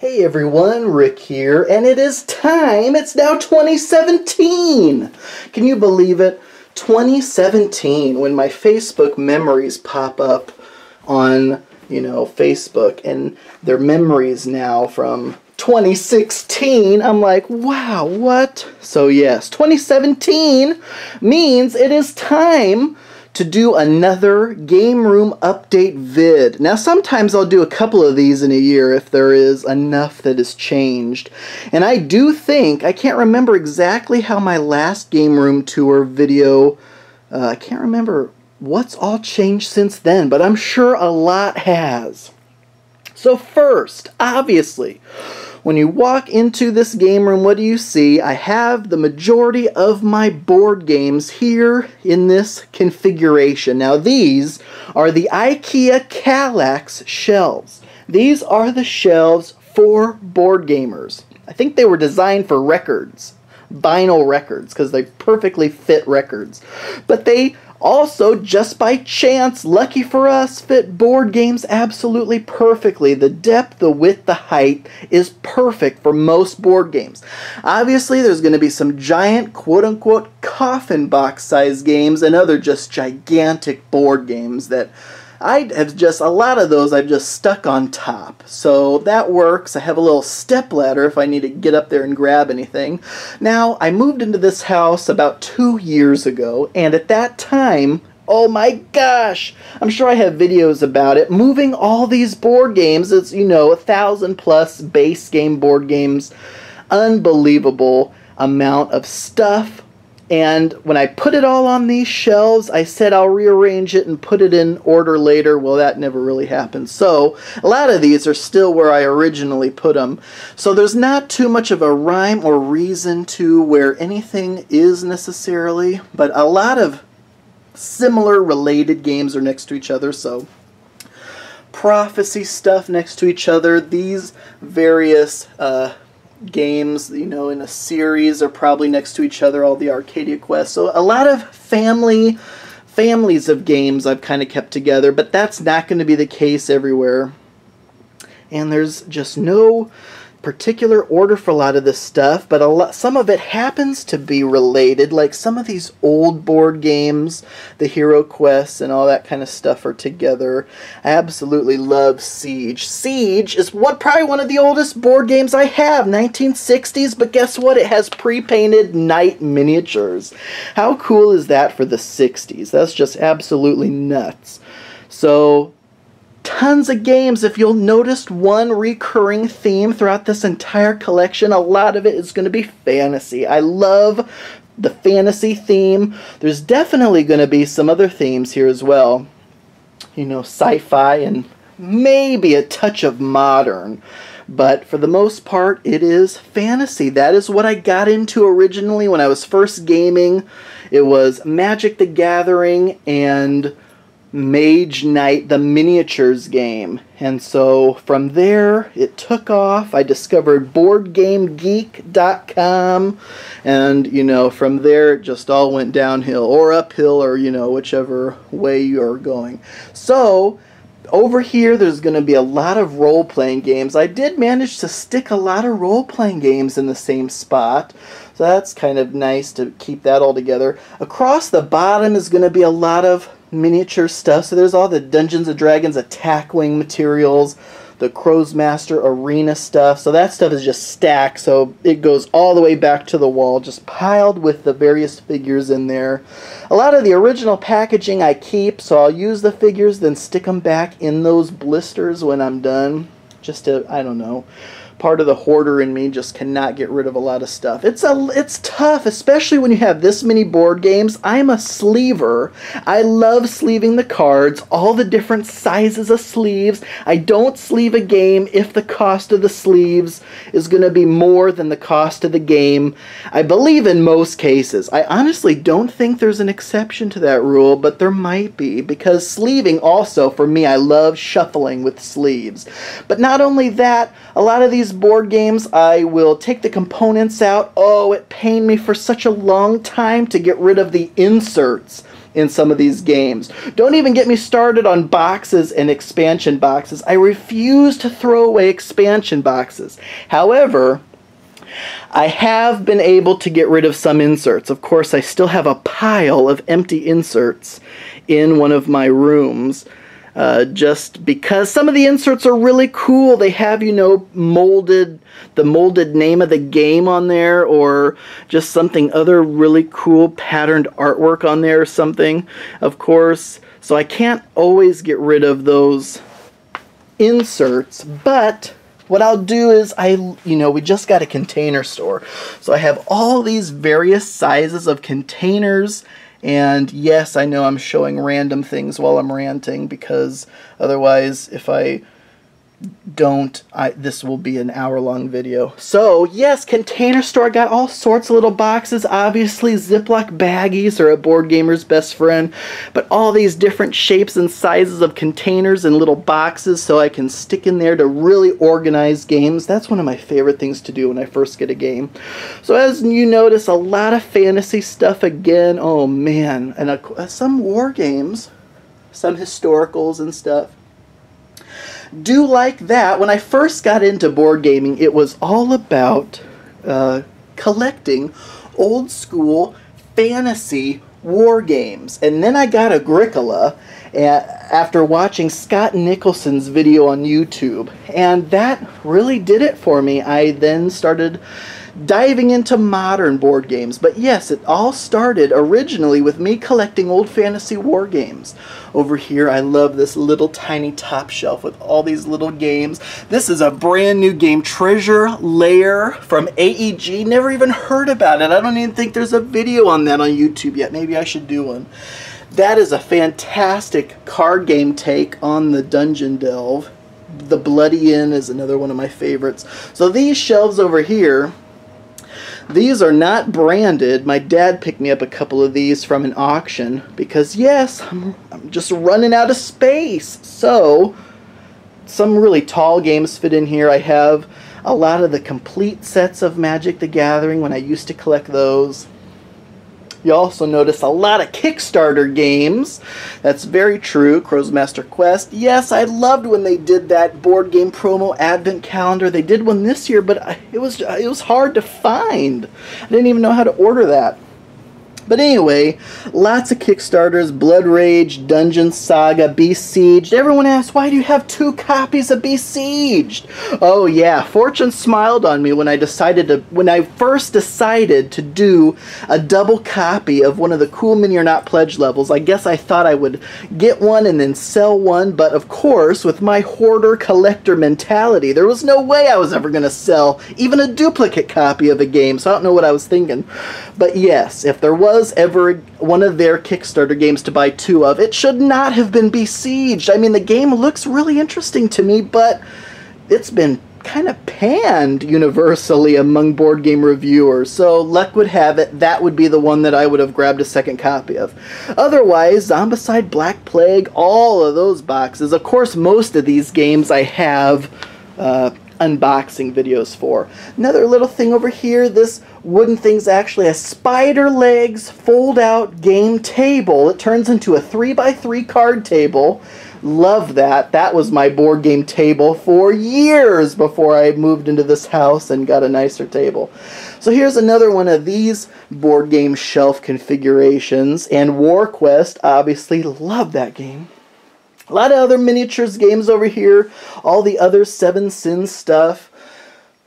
Hey everyone, Rick here, and it is time! It's now 2017! Can you believe it? 2017, when my Facebook memories pop up on, Facebook, and they're memories now from 2016, I'm like, wow, what? So yes, 2017 means it is time to do another Game Room Update vid. Now sometimes I'll do a couple of these in a year if there is enough that has changed. And I do think, I can't remember exactly how my last Game Room Tour video, I can't remember what's all changed since then, but I'm sure a lot has. So first, obviously, when you walk into this game room, what do you see? I have the majority of my board games here in this configuration. Now these are the IKEA Kallax shelves. These are the shelves for board gamers. I think they were designed for records, vinyl records, because they perfectly fit records. But they also, just by chance, lucky for us, fit board games absolutely perfectly. The depth, the width, the height is perfect for most board games. Obviously, there's going to be some giant, quote-unquote, coffin box size games and other just gigantic board games that I have just, a lot of those I've just stuck on top. So that works. I have a little step ladder if I need to get up there and grab anything. Now, I moved into this house about 2 years ago, and at that time, oh my gosh, I'm sure I have videos about it. Moving all these board games, it's, 1,000+ base game board games, unbelievable amount of stuff. And when I put it all on these shelves, I said I'll rearrange it and put it in order later. Well, that never really happened. So a lot of these are still where I originally put them. So there's not too much of a rhyme or reason to where anything is necessarily, but a lot of similar related games are next to each other. So Prophecy stuff next to each other. These various games, in a series are probably next to each other, all the Arcadia Quest. So a lot of families of games I've kind of kept together, but that's not going to be the case everywhere. And there's just no particular order for a lot of this stuff, but some of it happens to be related, like some of these old board games, the Hero Quests and all that kind of stuff are together. I absolutely love Siege. Siege is probably one of the oldest board games I have, 1960s, but guess what? It has pre-painted knight miniatures. How cool is that for the 60s? That's just absolutely nuts. So tons of games. If you'll notice one recurring theme throughout this entire collection, a lot of it is going to be fantasy. I love the fantasy theme. There's definitely going to be some other themes here as well. Sci-fi and maybe a touch of modern. But for the most part, it is fantasy. That is what I got into originally when I was first gaming. It was Magic the Gathering and Mage Knight, the miniatures game. And so from there it took off. I discovered BoardGameGeek.com, and from there it just all went downhill or uphill, or whichever way you're going. So over here there's going to be a lot of role-playing games. I did manage to stick a lot of role-playing games in the same spot, so that's kind of nice to keep that all together. Across the bottom is going to be a lot of miniature stuff. So there's all the Dungeons & Dragons Attack Wing materials, the Crow's Master Arena stuff. So that stuff is just stacked, so it goes all the way back to the wall, just piled with the various figures in there. A lot of the original packaging I keep, so I'll use the figures, then stick them back in those blisters when I'm done. Just to, I don't know, part of the hoarder in me just cannot get rid of a lot of stuff. It's tough, especially when you have this many board games. I'm a sleever. I love sleeving the cards, all the different sizes of sleeves. I don't sleeve a game if the cost of the sleeves is going to be more than the cost of the game. I believe in most cases. I honestly don't think there's an exception to that rule, but there might be, because sleeving also, for me, I love shuffling with sleeves. But not only that, a lot of these board games, I will take the components out. Oh, it pained me for such a long time to get rid of the inserts in some of these games. Don't even get me started on boxes and expansion boxes. I refuse to throw away expansion boxes. However, I have been able to get rid of some inserts. Of course, I still have a pile of empty inserts in one of my rooms. Just because some of the inserts are really cool. They have, you know, the molded name of the game on there, or just something other really cool patterned artwork on there or something, of course. So I can't always get rid of those inserts, but what I'll do is we just got a container store. So I have all these various sizes of containers. And yes, I know I'm showing random things while I'm ranting, because otherwise, if I don't, this will be an hour-long video. So yes, container store, got all sorts of little boxes. Obviously, Ziploc baggies are a board gamer's best friend, but all these different shapes and sizes of containers and little boxes so I can stick in there to really organize games. That's one of my favorite things to do when I first get a game. So as you notice, a lot of fantasy stuff again. Oh man, and some war games, some historicals and stuff. Do like that. When I first got into board gaming, it was all about collecting old school fantasy war games. And then I got Agricola after watching Scott Nicholson's video on YouTube. And that really did it for me. I then started diving into modern board games. But yes, it all started originally with me collecting old fantasy war games. Over here, I love this little tiny top shelf with all these little games. This is a brand new game, Treasure Lair from AEG. Never even heard about it. I don't even think there's a video on that on YouTube yet. Maybe I should do one. That is a fantastic card game take on the Dungeon Delve. The Bloody Inn is another one of my favorites. So these shelves over here, these are not branded. My dad picked me up a couple of these from an auction because, yes, I'm just running out of space. So, some really tall games fit in here. I have a lot of the complete sets of Magic the Gathering when I used to collect those. You also notice a lot of Kickstarter games. That's very true. Crow's Master Quest. Yes, I loved when they did that board game promo advent calendar. They did one this year, but it was hard to find. I didn't even know how to order that. But anyway, lots of Kickstarters, Blood Rage, Dungeon Saga, Besieged. Everyone asks, why do you have 2 copies of Besieged? Oh yeah, fortune smiled on me when I first decided to do a double copy of one of the Cool Mini or Not pledge levels. I guess I thought I would get one and then sell one, but of course, with my hoarder collector mentality, there was no way I was ever going to sell even a duplicate copy of a game, so I don't know what I was thinking. But yes, if there was ever one of their Kickstarter games to buy 2 of, it should not have been Besieged. I mean, the game looks really interesting to me, but it's been kind of panned universally among board game reviewers. So luck would have it, that would be the one that I would have grabbed a second copy of. Otherwise, Zombicide, Black Plague, all of those boxes. Of course, most of these games I have unboxing videos for. Another little thing over here, this wooden thing's actually a spider legs fold out game table. It turns into a 3x3 card table. Love that. That was my board game table for years before I moved into this house and got a nicer table. So here's another one of these board game shelf configurations, and War Quest, obviously love that game. A lot of other miniatures games over here, all the other Seven Sins stuff.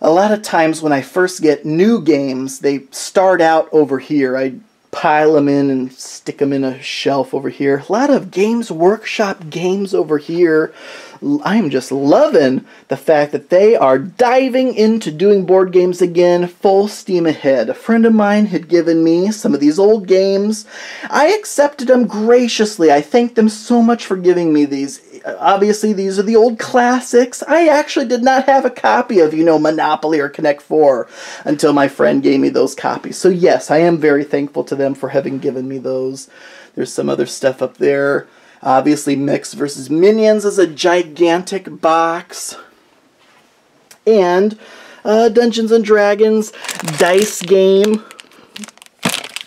A lot of times when I first get new games, they start out over here. I pile them in and stick them in a shelf over here. A lot of Games Workshop games over here. I'm just loving the fact that they are diving into doing board games again, full steam ahead. A friend of mine had given me some of these old games. I accepted them graciously. I thank them so much for giving me these. Obviously, these are the old classics. I actually did not have a copy of, Monopoly or Connect 4 until my friend gave me those copies. So yes, I am very thankful to them for having given me those. There's some other stuff up there. Obviously, Mechs vs. Minions is a gigantic box. And Dungeons & Dragons dice game.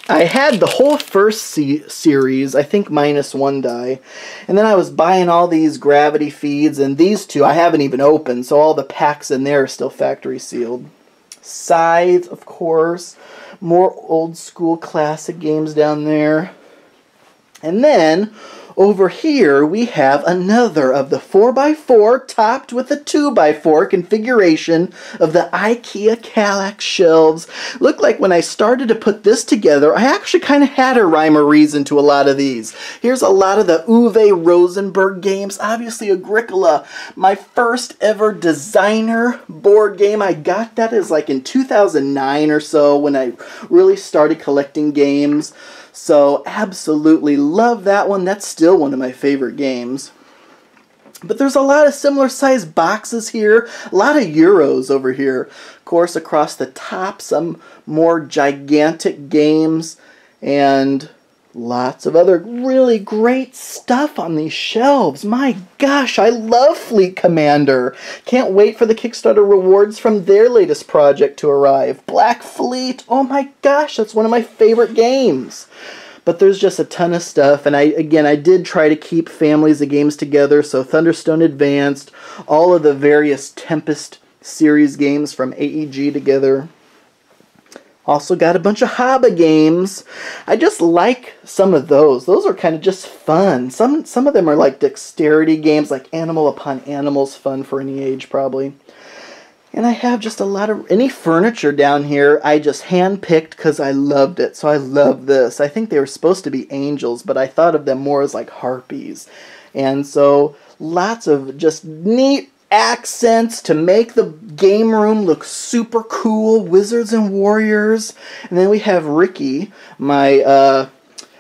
I had the whole first series, I think minus one die, and then I was buying all these Gravity Feeds, and these two I haven't even opened, so all the packs in there are still factory sealed. Scythe, of course, more old school classic games down there. And then over here we have another of the 4x4 topped with a 2x4 configuration of the IKEA Kallax shelves. Looked like when I started to put this together, I actually kind of had a rhyme or reason to a lot of these. Here's a lot of the Uwe Rosenberg games. Obviously Agricola, my first ever designer board game. I got that as like in 2009 or so when I really started collecting games. So absolutely love that one. That's still one of my favorite games. But there's a lot of similar sized boxes here. A lot of Euros over here. Of course, across the top, some more gigantic games. And lots of other really great stuff on these shelves. My gosh, I love Fleet Commander. Can't wait for the Kickstarter rewards from their latest project to arrive. Black Fleet, oh my gosh, that's one of my favorite games. But there's just a ton of stuff, and I did try to keep families of games together, so Thunderstone Advanced, all of the various Tempest series games from AEG together. Also got a bunch of Haba games. I just like some of those. Those are kind of just fun. Some of them are like dexterity games, like Animal Upon Animals, fun for any age probably. And I have just a lot of, any furniture down here, I just hand-picked because I loved it. So I love this. I think they were supposed to be angels, but I thought of them more as like harpies. And so lots of just neat accents to make the game room look super cool. Wizards and Warriors. And then we have Ricky, my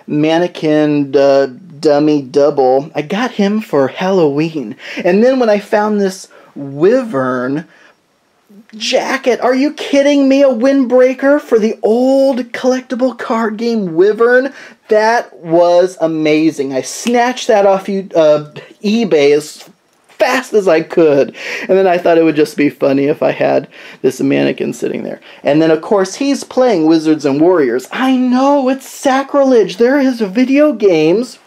mannequin dummy double. I got him for Halloween. And then when I found this Wyvern jacket, are you kidding me? A windbreaker for the old collectible card game Wyvern? That was amazing. I snatched that off eBay as fast as I could. And then I thought it would just be funny if I had this mannequin sitting there. And then, of course, he's playing Wizards and Warriors. I know, it's sacrilege. There is video games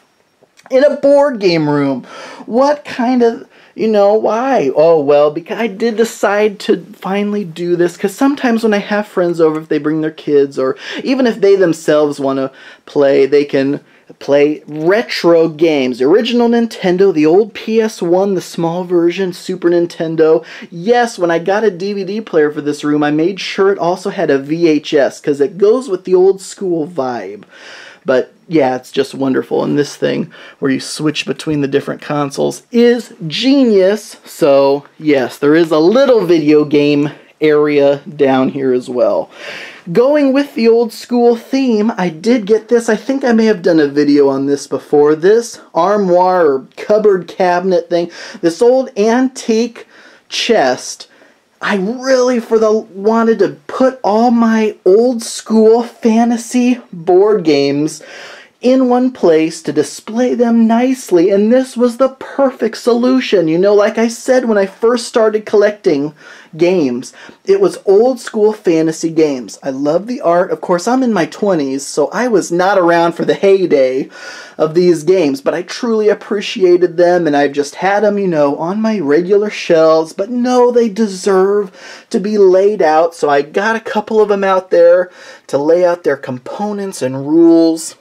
in a board game room. What kind of, why? Oh, well, because I did decide to finally do this, because sometimes when I have friends over, if they bring their kids, or even if they themselves want to play, they can play retro games. The original Nintendo, the old PS1, the small version, Super Nintendo. Yes, when I got a DVD player for this room, I made sure it also had a VHS, because it goes with the old school vibe. But yeah, it's just wonderful. And this thing where you switch between the different consoles is genius. So yes, there is a little video game area down here as well. Going with the old school theme, I did get this. I think I may have done a video on this before. This armoire or cupboard cabinet thing. This old antique chest. I really wanted to put all my old school fantasy board games in one place to display them nicely, and this was the perfect solution. Like I said when I first started collecting games, it was old school fantasy games. I love the art. Of course, I'm in my 20s, so I was not around for the heyday of these games, but I truly appreciated them, and I've just had them, on my regular shelves. But no, they deserve to be laid out, so I got a couple of them out there to lay out their components and rules.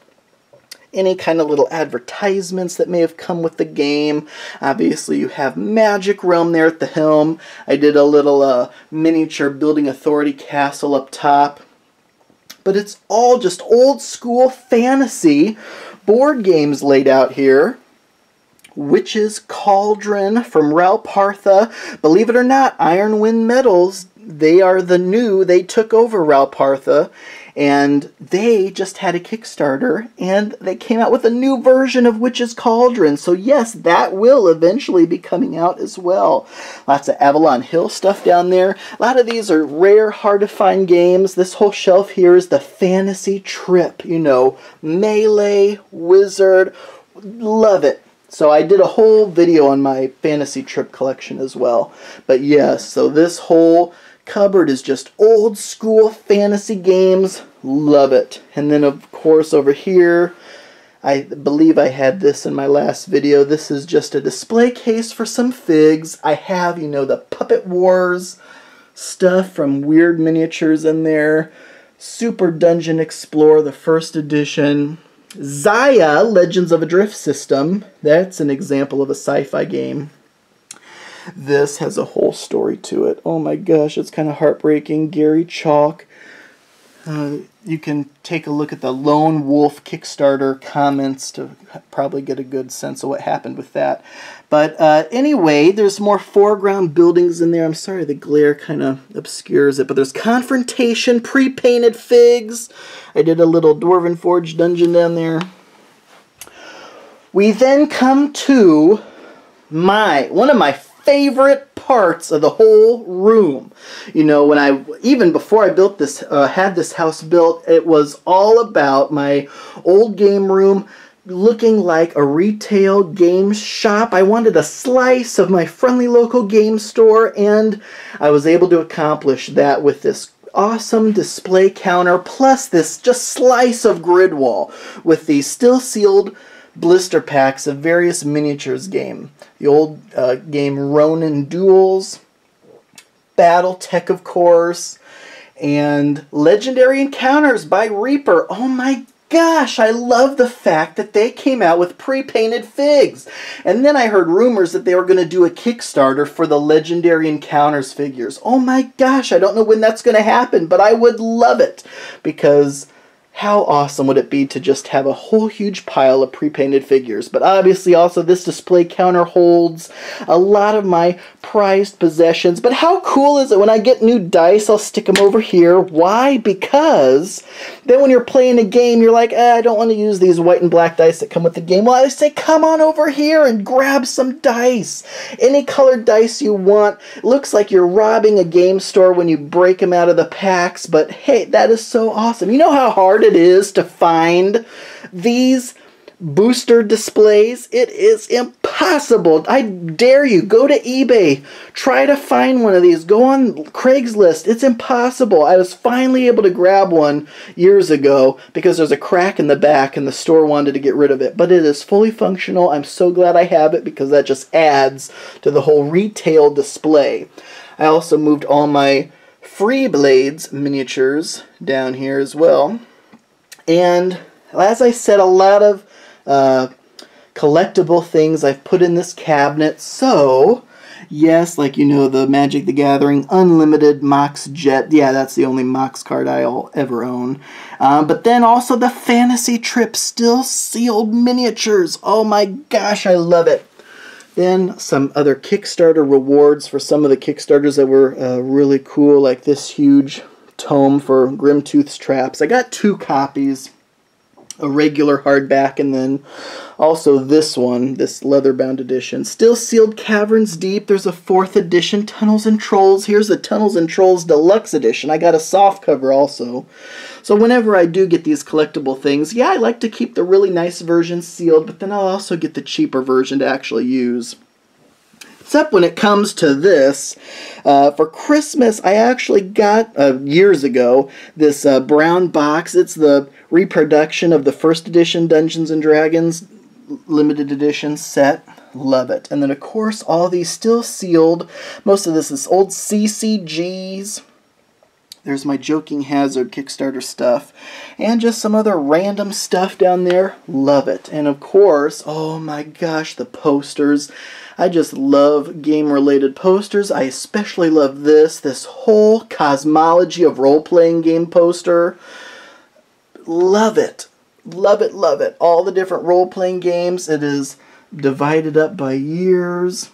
Any kind of little advertisements that may have come with the game. Obviously, you have Magic Realm there at the helm. I did a little miniature Building Authority castle up top. But it's all just old school fantasy board games laid out here. Witch's Cauldron from Ralpartha. Believe it or not, Ironwind Metals, they took over Ralpartha. And they just had a Kickstarter, and they came out with a new version of Witch's Cauldron. So yes, that will eventually be coming out as well. Lots of Avalon Hill stuff down there. A lot of these are rare, hard-to-find games. This whole shelf here is the Fantasy Trip. Melee, Wizard, love it. So I did a whole video on my Fantasy Trip collection as well. But yes, so this whole cupboard is just old school fantasy games Love it. And then of course over here, I believe I had this in my last video. This is just a display case for some figs. I have, you know, the Puppet Wars stuff from Weird Miniatures in there. Super Dungeon Explorer, the first edition. Xia, Legends of a Drift System. That's an example of a sci-fi game. This has a whole story to it. Oh my gosh, it's kind of heartbreaking. Gary Chalk. You can take a look at the Lone Wolf Kickstarter comments to probably get a good sense of what happened with that. But anyway, there's more foreground buildings in there. I'm sorry the glare kind of obscures it, but there's Confrontation, pre-painted figs. I did a little Dwarven Forge dungeon down there. We then come to one of my favorite parts of the whole room. You know, when even before I built this, had this house built, it was all about my old game room looking like a retail game shop. I wanted a slice of my friendly local game store, and I was able to accomplish that with this awesome display counter, plus this just slice of grid wall with these still sealed blister packs of various miniatures game. The old game Ronin Duels, Battletech, of course, and Legendary Encounters by Reaper. Oh my gosh, I love the fact that they came out with pre-painted figs. And then I heard rumors that they were going to do a Kickstarter for the Legendary Encounters figures. Oh my gosh, I don't know when that's going to happen, but I would love it, because how awesome would it be to just have a whole huge pile of pre-painted figures? But obviously also this display counter holds a lot of my prized possessions. But how cool is it when I get new dice, I'll stick them over here. Why? Because then when you're playing a game, you're like, I don't want to use these white and black dice that come with the game. Well, I say, come on over here and grab some dice. Any colored dice you want. It looks like you're robbing a game store when you break them out of the packs, but hey, that is so awesome. You know how hard it is to find these booster displays? It is impossible. I dare you, go to eBay, try to find one of these, go on Craigslist. It's impossible. I was finally able to grab one years ago because there's a crack in the back and the store wanted to get rid of it, but it is fully functional. I'm so glad I have it because that just adds to the whole retail display. I also moved all my Free Blades miniatures down here as well. And as I said, a lot of collectible things I've put in this cabinet. So, yes, like you know, the Magic the Gathering Unlimited Mox Jet. Yeah, that's the only Mox card I'll ever own. But then also the Fantasy Trip still sealed miniatures. Oh my gosh, I love it. Then some other Kickstarter rewards for some of the Kickstarters that were really cool, like this huge tome for Grimtooth's Traps. I got 2 copies, a regular hardback, and then also this one, this leather-bound edition. Still sealed Caverns Deep. There's a 4th edition, Tunnels and Trolls. Here's the Tunnels and Trolls Deluxe Edition. I got a soft cover also. So whenever I do get these collectible things, yeah, I like to keep the really nice version sealed, but then I'll also get the cheaper version to actually use. Except when it comes to this, for Christmas, I actually got, years ago, this brown box. It's the reproduction of the 1st edition Dungeons & Dragons limited edition set. Love it. And then, of course, all these still sealed. Most of this is old CCGs. There's my Joking Hazard Kickstarter stuff. And just some other random stuff down there. Love it. And, of course, oh my gosh, the posters. I just love game-related posters. I especially love this whole Cosmology of Role-Playing Game poster. Love it. Love it, love it. All the different role-playing games. It is divided up by years.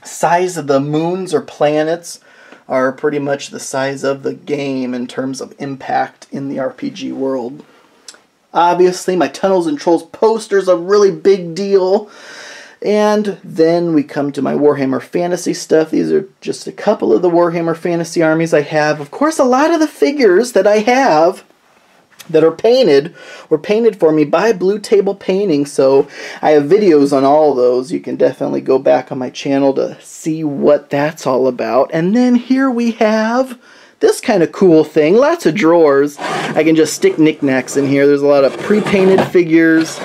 Size of the moons or planets are pretty much the size of the game in terms of impact in the RPG world. Obviously, my Tunnels and Trolls poster is a really big deal. And then we come to my Warhammer Fantasy stuff. These are just a couple of the Warhammer Fantasy armies I have. Of course, a lot of the figures that I have that are painted were painted for me by Blue Table Painting. So I have videos on all those. You can definitely go back on my channel to see what that's all about. And then here we have this kind of cool thing. Lots of drawers. I can just stick knickknacks in here. There's a lot of pre-painted figures,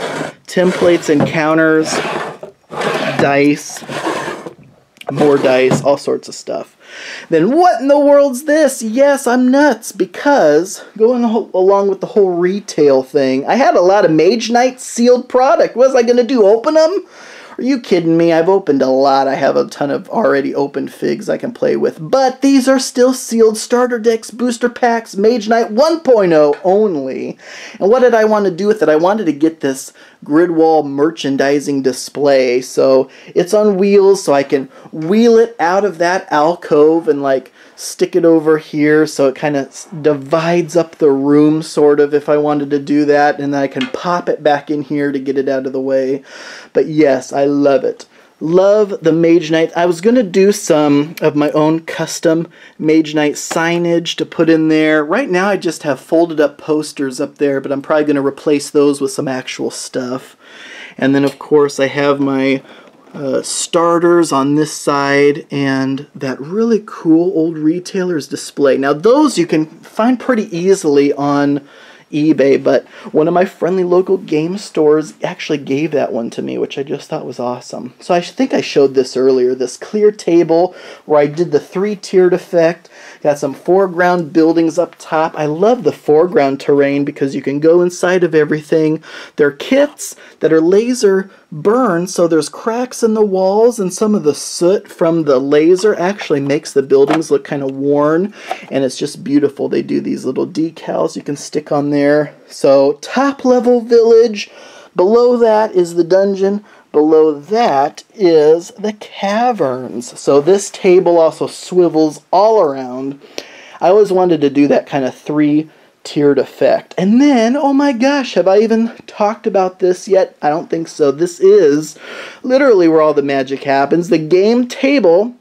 templates and counters, dice, more dice, all sorts of stuff. Then what in the world's this? Yes, I'm nuts, because going along with the whole retail thing, I had a lot of Mage Knight sealed product. What was I going to do, open them? Are you kidding me? I've opened a lot. I have a ton of already opened figs I can play with. But these are still sealed starter decks, booster packs, Mage Knight 1.0 only. And what did I want to do with it? I wanted to get this grid wall merchandising display. So it's on wheels, so I can wheel it out of that alcove and like stick it over here, so it kind of divides up the room, sort of, if I wanted to do that, and then I can pop it back in here to get it out of the way. But yes, I love it. Love the Mage Knight. I was going to do some of my own custom Mage Knight signage to put in there. Right now I just have folded up posters up there, but I'm probably going to replace those with some actual stuff. And then of course I have my starters on this side and that really cool old retailer's display. Now those you can find pretty easily on eBay, but one of my friendly local game stores actually gave that one to me, which I just thought was awesome. So I think I showed this earlier, this clear table where I did the 3-tiered effect. Got some foreground buildings up top. I love the foreground terrain because you can go inside of everything. They're kits that are laser burned, so there's cracks in the walls, and some of the soot from the laser actually makes the buildings look kind of worn, and it's just beautiful. They do these little decals you can stick on there. So top level village, below that is the dungeon, below that is the caverns. So this table also swivels all around. I always wanted to do that kind of 3-tiered effect. And then, oh my gosh, have I even talked about this yet? I don't think so. This is literally where all the magic happens. The game table.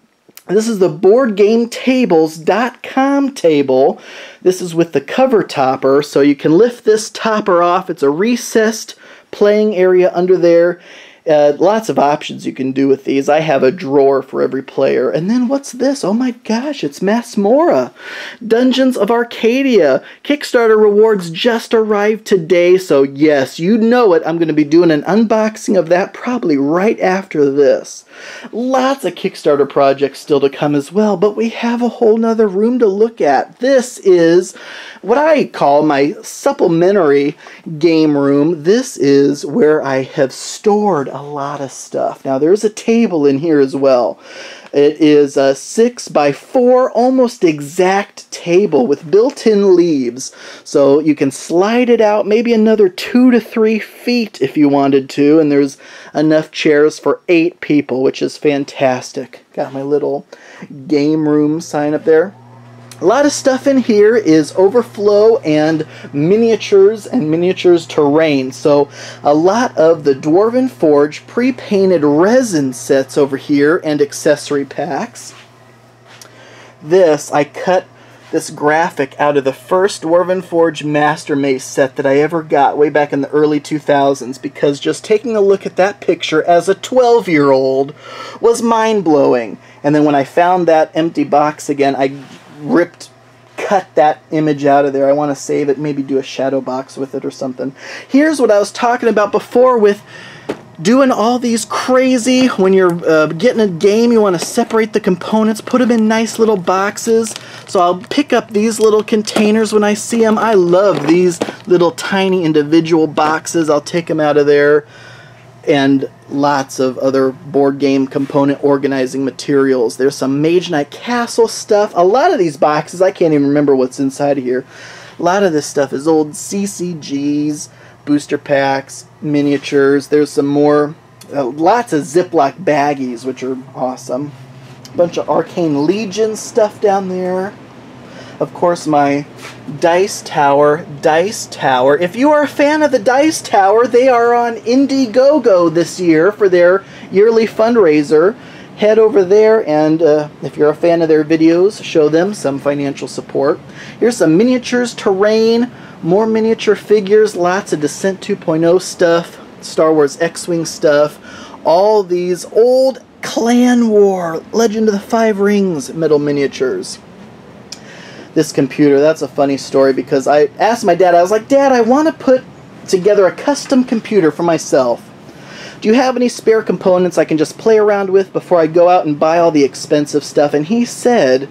This is the BoardGameTables.com table. This is with the cover topper, so you can lift this topper off. It's a recessed playing area under there. Lots of options you can do with these. I have a drawer for every player. And then what's this? Oh my gosh, it's Masmorra. Dungeons of Arcadia. Kickstarter rewards just arrived today, so yes, you know it. I'm going to be doing an unboxing of that probably right after this. Lots of Kickstarter projects still to come as well, but we have a whole nother room to look at. This is what I call my supplementary game room. This is where I have stored a lot of stuff. Now there's a table in here as well. It is a 6x4 almost exact table with built-in leaves, so you can slide it out maybe another 2 to 3 feet if you wanted to, and there's enough chairs for 8 people, which is fantastic. Got my little game room sign up there. A lot of stuff in here is overflow and miniatures terrain. So a lot of the Dwarven Forge pre-painted resin sets over here and accessory packs. I cut this graphic out of the first Dwarven Forge Master Mace set that I ever got way back in the early 2000s, because just taking a look at that picture as a 12-year-old was mind-blowing. And then when I found that empty box again, I cut that image out of there. I want to save it, maybe do a shadow box with it or something. Here's what I was talking about before with doing all these crazy, when you're getting a game, you want to separate the components, put them in nice little boxes. So I'll pick up these little containers when I see them. I love these little tiny individual boxes. I'll take them out of there. And lots of other board game component organizing materials. There's some Mage Knight Castle stuff. A lot of these boxes, I can't even remember what's inside of here. A lot of this stuff is old CCGs, booster packs, miniatures. There's some more, lots of Ziploc baggies, which are awesome. A bunch of Arcane Legion stuff down there. Of course, my Dice Tower. If you are a fan of the Dice Tower, they are on Indiegogo this year for their yearly fundraiser. Head over there, and if you're a fan of their videos, show them some financial support. Here's some miniatures, terrain, more miniature figures, lots of Descent 2.0 stuff, Star Wars X-Wing stuff, all these old Clan War, Legend of the Five Rings metal miniatures. this computer. That's a funny story because I asked my dad, I was like, Dad, I want to put together a custom computer for myself. Do you have any spare components I can just play around with before I go out and buy all the expensive stuff? And he said,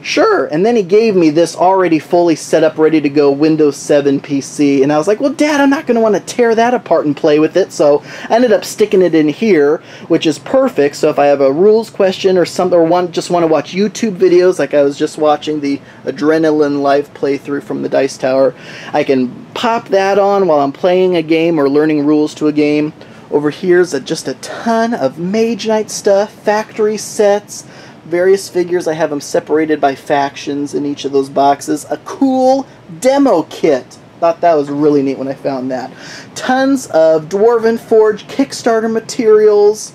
sure. And then he gave me this already fully set up, ready to go Windows 7 PC. And I was like, well, Dad, I'm not going to want to tear that apart and play with it. So I ended up sticking it in here, which is perfect. So if I have a rules question or something, or just want to watch YouTube videos, like I was just watching the Adrenaline Live playthrough from the Dice Tower, I can pop that on while I'm playing a game or learning rules to a game. Over here's just a ton of Mage Knight stuff, factory sets, various figures. I have them separated by factions in each of those boxes. A cool demo kit. Thought that was really neat when I found that. Tons of Dwarven Forge Kickstarter materials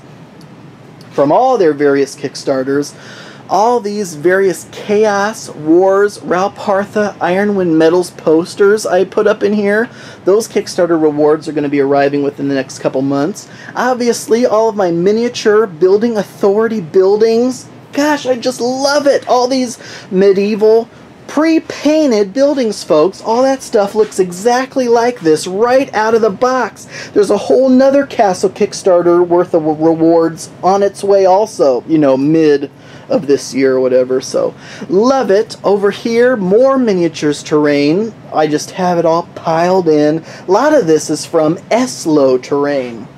from all their various Kickstarters. All these various Chaos Wars Ralpartha Ironwind Metals posters I put up in here. Those Kickstarter rewards are going to be arriving within the next couple months. Obviously, all of my miniature Building Authority buildings. Gosh, I just love it. All these medieval pre-painted buildings, folks. All that stuff looks exactly like this right out of the box. There's a whole nother Castle Kickstarter worth of rewards on its way also, you know, mid of this year or whatever. So love it. Over here, more miniatures terrain. I just have it all piled in. A lot of this is from Eslo terrain.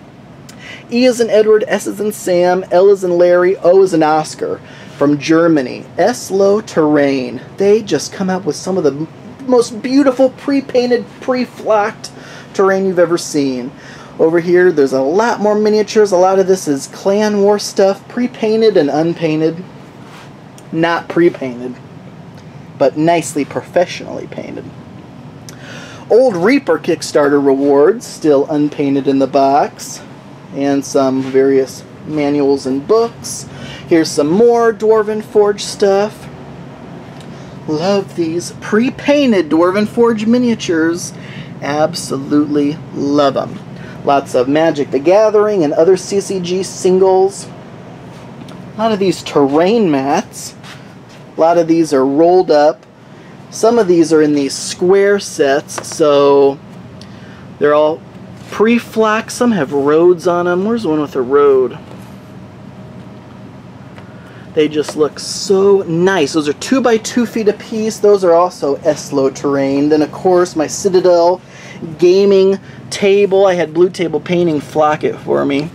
E as in Edward, S as in Sam, L as in Larry, O as in Oscar from Germany. Eslo terrain. They just come out with some of the most beautiful pre-painted, pre-flocked terrain you've ever seen. Over here, there's a lot more miniatures. A lot of this is Clan War stuff, pre-painted and unpainted. Not pre-painted, but nicely professionally painted. Old Reaper Kickstarter rewards, still unpainted in the box. And some various manuals and books. Here's some more Dwarven Forge stuff. Love these pre-painted Dwarven Forge miniatures. Absolutely love them. Lots of Magic the Gathering and other CCG singles. A lot of these terrain mats. A lot of these are rolled up. Some of these are in these square sets, so they're all pre-flocked. Some have roads on them. Where's the one with a road? They just look so nice. Those are 2 by 2 feet a piece. Those are also Eslo terrain. Then, of course, my Citadel gaming table. I had Blue Table Painting flock it for me.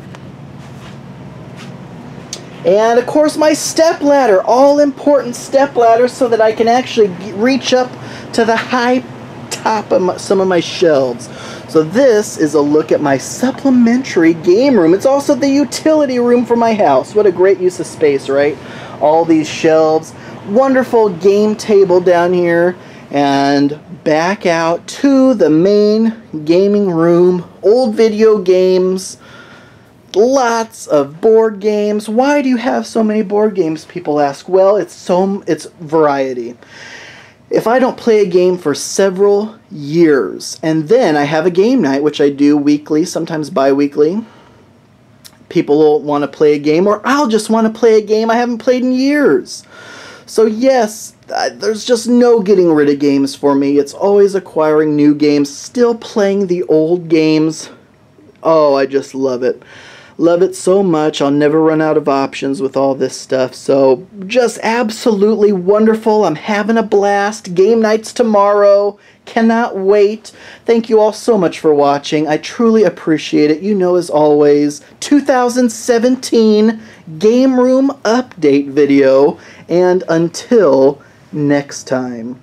And, of course, my step ladder. All important step ladder so that I can actually reach up to the high top of some of my shelves. So this is a look at my supplementary game room. It's also the utility room for my house. What a great use of space, right? All these shelves. Wonderful game table down here. And back out to the main gaming room. Old video games. Lots of board games. Why do you have so many board games, people ask? Well, it's variety. If I don't play a game for several years, and then I have a game night, which I do weekly, sometimes bi-weekly, people will want to play a game, or I'll just want to play a game I haven't played in years. So yes, there's just no getting rid of games for me. It's always acquiring new games, still playing the old games. Oh, I just love it. Love it so much. I'll never run out of options with all this stuff. So just absolutely wonderful. I'm having a blast. Game nights tomorrow. Cannot wait. Thank you all so much for watching. I truly appreciate it. You know, as always, 2017 Game Room Update video. And until next time.